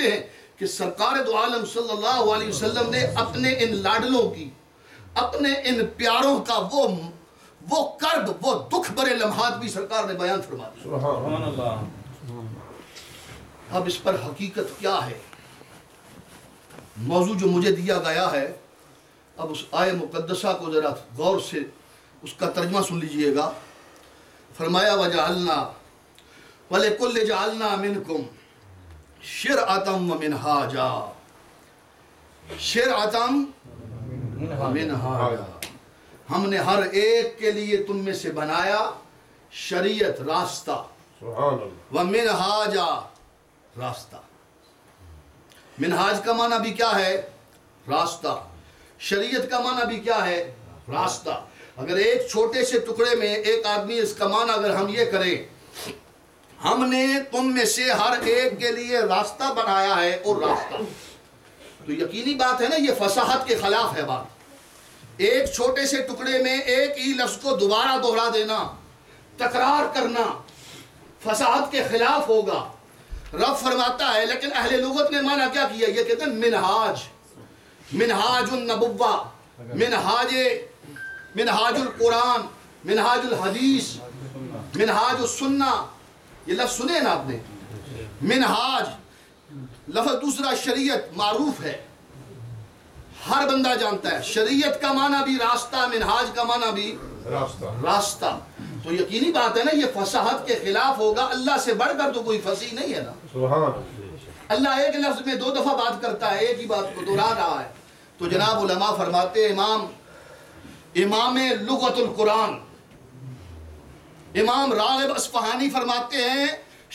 لکھتے ہیں کہ سرکار دو عالم صلی اللہ علیہ وسلم نے اپنے ان لاڈلوں کی، اپنے ان پیاروں کا وہ کرب، وہ دکھ برے لمحات بھی سرکار نے بیان فرما دی. سبحان اللہ. اب اس پر حقیقت کیا ہے؟ موضوع جو مجھے دیا گیا ہے، اب اس آیہ مقدسہ کو ذرا غور سے اس کا ترجمہ سن لیجئے گا. فرمایا وَجَعَلْنَا وَلِكُلِّ جَعَلْنَا مِنْكُمْ شِرْعَةً وَمِنْهَاجًا. شِرْعَةً وَمِنْهَاجًا، ہم نے ہر ایک کے لیے تم میں سے بنایا شریعت، راستہ. وَمِنْهَاجًا، راستہ. منہاج کا معنی بھی کیا ہے؟ راستہ. شریعت کا معنی بھی کیا ہے؟ راستہ. اگر ایک چھوٹے سے ٹکڑے میں ایک آدمی اس کا معنی اگر ہم یہ کریں، ہم نے تم میں سے ہر ایک کے لیے راستہ بنایا ہے اور راستہ، تو یقینی بات ہے نا یہ فصاحت کے خلاف ہے بات. ایک چھوٹے سے ٹکڑے میں ایک ہی لفظ کو دوبارہ دوہرا دینا، تکرار کرنا فصاحت کے خلاف ہوگا. رب فرماتا ہے، لیکن اہل لغت نے معنی کیا کیا؟ یہ کہتے ہیں منہاج، منہاج النبوہ، منہاج القرآن، منہاج الحدیث، منہاج السنہ. یہ لفظ سنے نا آپ نے؟ منہاج لفظ دوسرا شریعت معروف ہے، ہر بندہ جانتا ہے. شریعت کا معنی بھی راستہ، منہاج کا معنی بھی راستہ. تو یقینی بات ہے نا یہ فصاحت کے خلاف ہوگا. اللہ سے بڑھ کر تو کوئی فصیح نہیں ہے نا. اللہ ایک لفظ میں 2 دفعہ بات کرتا ہے، ایک ہی بات کو دہرا رہا ہے. تو جناب علماء فرماتے ہیں، امام لغت القرآن امام راغب اصفہانی فرماتے ہیں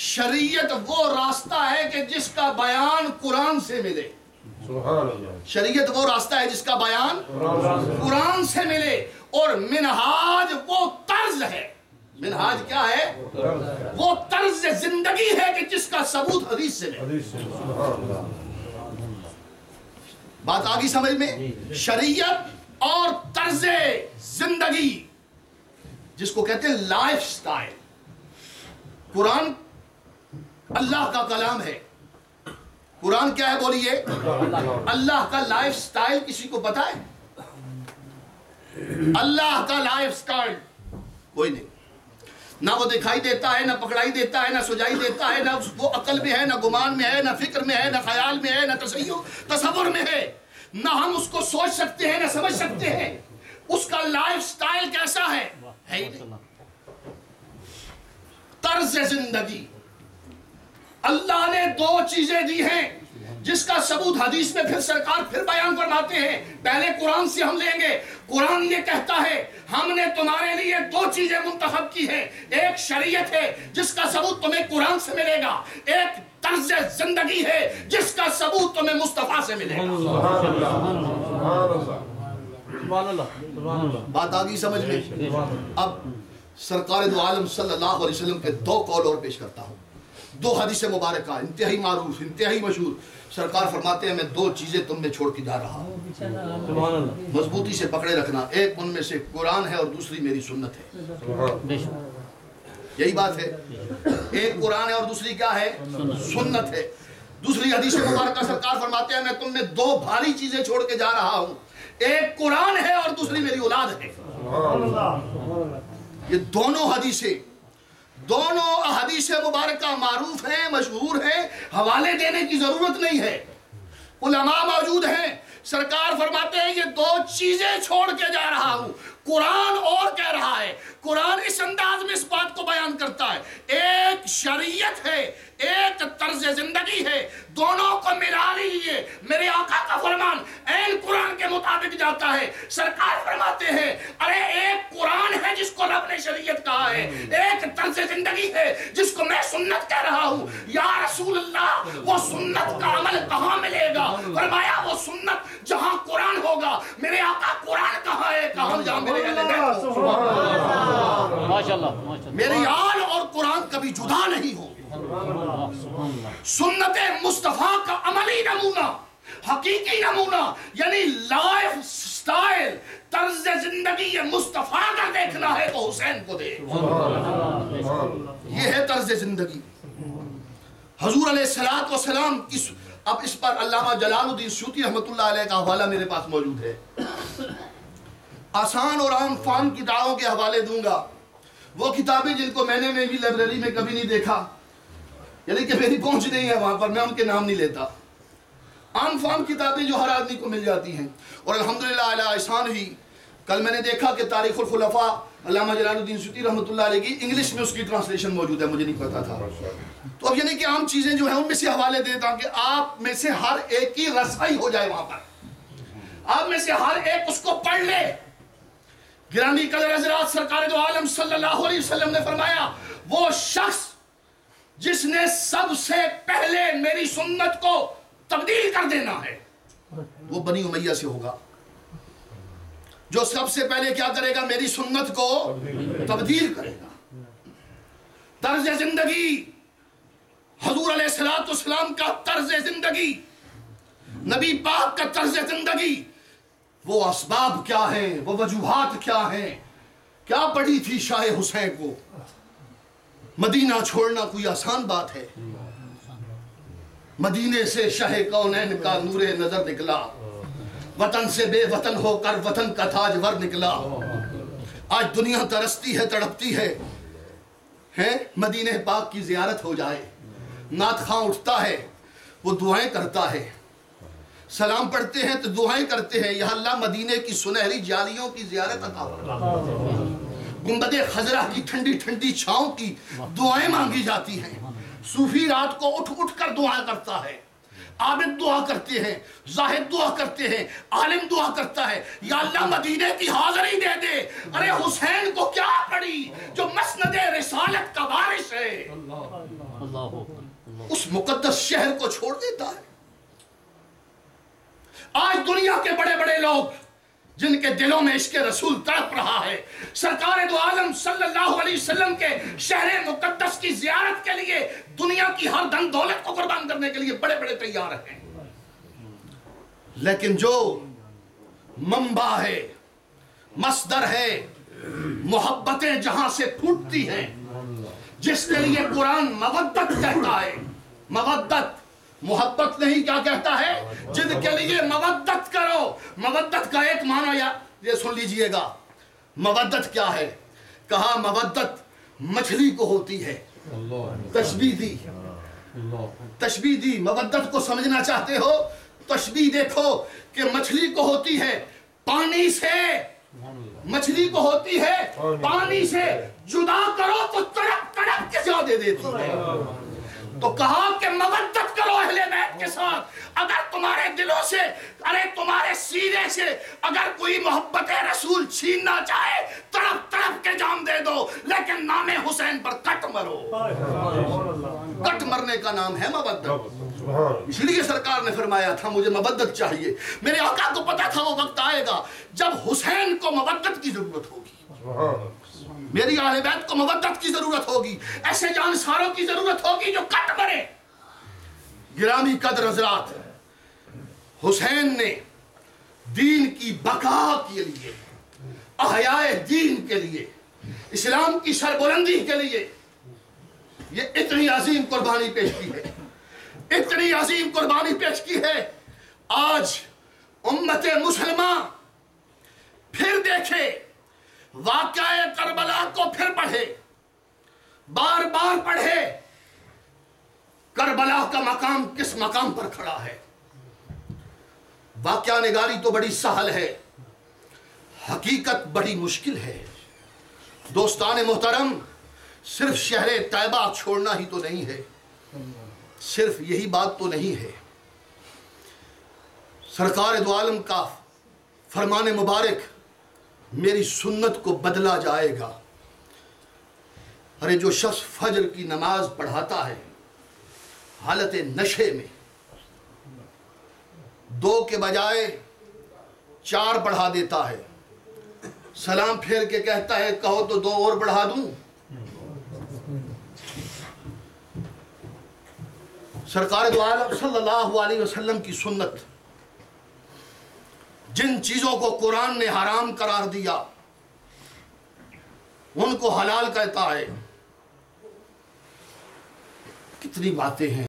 شریعت وہ راستہ ہے کہ جس کا بیان قرآن سے ملے. شریعت وہ راستہ ہے جس کا بیان قرآن سے ملے، اور منہاج وہ طرز ہے. منہاج کیا ہے؟ وہ طرز زندگی ہے کہ جس کا ثبوت حدیث سے ملے. بات آگی سمجھ میں؟ شریعت اور طرز زندگی جس کو کہتے ہیں لائف سٹائل. قرآن اللہ کا کلام ہے. قرآن کیا ہے بولیے؟ اللہ کا لائف سٹائل کسی کو پتا ہے؟ اللہ کا لائف سٹائل کوئی نہیں. نہ وہ دکھائی دیتا ہے، نہ پکڑائی دیتا ہے، نہ سجائی دیتا ہے، نہ وہ عقل میں ہے، نہ گمان میں ہے، نہ فکر میں ہے، نہ خیال میں ہے، نہ تصور میں ہے. نہ ہم اس کو سوچ سکتے ہیں، نہ سمجھ سکتے ہیں. اس کا لائف سٹائل کیسا ہے ہی نہیں. طرز زندگی. اللہ نے 2 چیزیں دی ہیں جس کا ثبوت حدیث میں پھر سرکار پھر بیان فرماتے ہیں. پہلے قرآن سے ہم لیں گے. قرآن یہ کہتا ہے ہم نے تمہارے لیے 2 چیزیں منتخب کی ہیں. ایک شریعت ہے جس کا ثبوت تمہیں قرآن سے ملے گا، ایک طرز زندگی ہے جس کا ثبوت تمہیں مصطفیٰ سے ملے گا. بات آگئی سمجھ میں؟ اب سرکار دو عالم صلی اللہ علیہ وسلم کے 2 قول اور پیش کرتا ہوں. 2 حدیث مبارکہ انتہائی معروف، انتہائی مشہور. سرکار فرماتے ہیں میں 2 چیزیں تم میں چھوڑ کے جا رہا ہوں، مضبوطی سے پکڑے رکھنا. ایک ان میں سے قرآن ہے اور دوسری میری سنت ہے. یہی بات ہے. ایک قرآن ہے اور دوسری کیا ہے؟ سنت ہے. دوسری حدیث مبارکہ سرکار فرماتے ہیں میں تم میں 2 بھاری چیزیں چھوڑ کے جا رہا ہوں. ایک قرآن ہے اور دوسری میری اولاد ہے. یہ دونوں احادیث مبارکہ معروف ہیں، مشہور ہیں، حوالے دینے کی ضرورت نہیں ہے. علماء موجود ہیں. سرکار فرماتے ہیں یہ 2 چیزیں چھوڑ کے جا رہا ہوں. قرآن اور کہہ رہا ہے، قرآن اس انداز میں اس بات کو بیان کرتا ہے. ایک شریعت ہے، ایک طرز زندگی ہے. دونوں کو ملا لیجیے. میرے آقا کا فرمان عین قرآن کے مطابق جاتا ہے. سرکار فرماتے ہیں ارے ایک قرآن ہے جس کو رب نے شریعت کہا ہے، ایک طرز زندگی ہے جس کو میں سنت کہہ رہا ہوں. یا رسول اللہ وہ سنت کا عمل کہاں ملے گا؟ فرمایا وہ سنت جہاں قرآن ہوگا. میرے آقا قرآن کہاں ہے؟ کہاں جہاں میرے میری آل اور قرآن کبھی جدا نہیں ہوں. سنت مصطفیٰ کا عملی نمونہ، حقیقی نمونہ، یعنی لائف سٹائل، طرز زندگی مصطفیٰ کا دیکھنا ہے تو حسین کو دے. یہ ہے طرز زندگی. حضور علیہ السلام کی اب اس پر علامہ جلال الدین سیوطی رحمۃ اللہ علیہ کا حوالہ میرے پاس موجود ہے، آسان اور عام فہم کتابوں کے حوالے دوں گا، وہ کتابیں جن کو میں نے بھی لائبریری میں کبھی نہیں دیکھا، یعنی کہ میری پہنچ نہیں ہے وہاں پر، میں ان کے نام نہیں لیتا، عام فہم کتابیں جو ہر آدمی کو مل جاتی ہیں، اور الحمدللہ علی احسان ہی کل میں نے دیکھا کہ تاریخ الخلفاء علامہ جلال الدین سیوطی رحمۃ اللہ علیہ کی انگلش میں اس کی ٹرانسلیشن موجود ہے، مجھے نہیں پتا تھا۔ تو اب یعنی کہ عام چیزیں جو ہیں ان میں سے حوالے دیتا ہوں کہ آپ میں سے ہر ایک کی رسائی ہو جائے وہاں پر، آپ میں سے ہر ایک اس کو پڑھ لے۔ گرامی قدر حضرات، سرکار دو عالم صلی اللہ علیہ وسلم نے فرمایا وہ شخص جس نے سب سے پہلے میری سنت کو تبدیل کر دینا ہے وہ بنی امیہ سے ہوگا۔ جو سب سے پہلے کیا کرے گا؟ میری سنت کو تبدیل کرے گا۔ طرز زندگی، حضور علیہ السلام کا طرز زندگی، نبی پاک کا طرز زندگی، وہ اسباب کیا ہیں، وہ وجوہات کیا ہیں؟ کیا پڑی تھی شاہ حسین کو؟ مدینہ چھوڑنا کوئی آسان بات ہے؟ مدینے سے شاہ کونین کا نور نظر نکلا، وطن سے بے وطن ہو کر وطن کا تاج ور نکلا۔ آج دنیا ترستی ہے، تڑپتی ہے مدینہ پاک کی زیارت ہو جائے۔ نعت خواں اٹھتا ہے، وہ دعائیں کرتا ہے، سلام پڑھتے ہیں تو دعائیں کرتے ہیں، یا اللہ مدینے کی سنہری جالیوں کی زیارت عطا فرما، گنبد خضرا کی ٹھنڈی ٹھنڈی چھاؤں کی دعائیں مانگی جاتی ہیں۔ صوفی رات کو اٹھ اٹھ کر دعائیں کرتا ہے، عابد دعا کرتے ہیں، زاہد دعا کرتے ہیں، عالم دعا کرتا ہے، یا اللہ مدینے کی حاضری دے دے۔ ارے حسین کو کیا پڑی جو مسند رسالت کا وارث ہے، اس مقدس شہر کو چھوڑ دیتا ہے۔ آج دنیا کے بڑے بڑے لوگ جن کے دلوں میں عشق رسول تڑپ رہا ہے، سرکار دو عالم صلی اللہ علیہ وسلم کے شہر مقدس کی زیارت کے لیے دنیا کی ہر دھن دولت کو قربان کرنے کے لیے بڑے بڑے تیار ہیں، لیکن جو منبع ہے، مصدر ہے، محبتیں جہاں سے پھوٹتی ہیں، جس کے لیے قرآن مودت کہتا ہے، مودت، محبت نہیں، کیا کہتا ہے؟ جن کے لیے مودت کرو۔ مودت کا ایک معنی یہ سن لیجئے گا، مودت کیا ہے؟ کہا مودت مچھلی کو ہوتی ہے، تشبیہ دی، تشبیہ دی۔ مودت کو سمجھنا چاہتے ہو؟ تشبیہ دیکھو کہ مچھلی کو ہوتی ہے پانی سے، مچھلی کو ہوتی ہے پانی سے، جدا کرو تو تڑپ تڑپ کے جا دے دیتی ہے۔ تو کہا کہ مودت کرو اہل بیت کے ساتھ۔ اگر تمہارے دلوں سے، ارے تمہارے سینے سے اگر کوئی محبت رسول چھیننا چاہے، تڑپ تڑپ کے جام دے دو، لیکن نام حسین پر کٹ مرو۔ کٹ مرنے کا نام ہے مودت۔ اس لیے سرکار نے فرمایا تھا مجھے مودت چاہیے۔ میرے آقا کو پتا تھا وہ وقت آئے گا جب حسین کو مودت کی ضرورت ہوگی، میری اہل بیت کو مودت کی ضرورت ہوگی، ایسے جانساروں کی ضرورت ہوگی جو کٹ مرے۔ گرامی قدر حضرات، حسین نے دین کی بقا کے لیے، احیاء دین کے لیے، اسلام کی سربلندی کے لیے یہ اتنی عظیم قربانی پیش کی ہے، اتنی عظیم قربانی پیش کی ہے۔ آج امت مسلمہ پھر دیکھے، واقعہ کربلا کو پھر پڑھے، بار بار پڑھے، کربلا کا مقام کس مقام پر کھڑا ہے۔ واقعہ نگاری تو بڑی سہل ہے، حقیقت بڑی مشکل ہے۔ دوستان محترم، صرف شہر طیبہ چھوڑنا ہی تو نہیں ہے، صرف یہی بات تو نہیں ہے۔ سرکار دو عالم کا فرمان مبارک میری سنت کو بدلا جائے گا۔ ارے جو شخص فجر کی نماز پڑھاتا ہے حالت نشے میں، 2 کے بجائے 4 بڑھا دیتا ہے، سلام پھیر کے کہتا ہے کہو تو 2 اور بڑھا دوں۔ سرکار دو عالم صلی اللہ علیہ وسلم کی سنت، جن چیزوں کو قرآن نے حرام قرار دیا ان کو حلال کہتا ہے۔ کتنی باتیں ہیں۔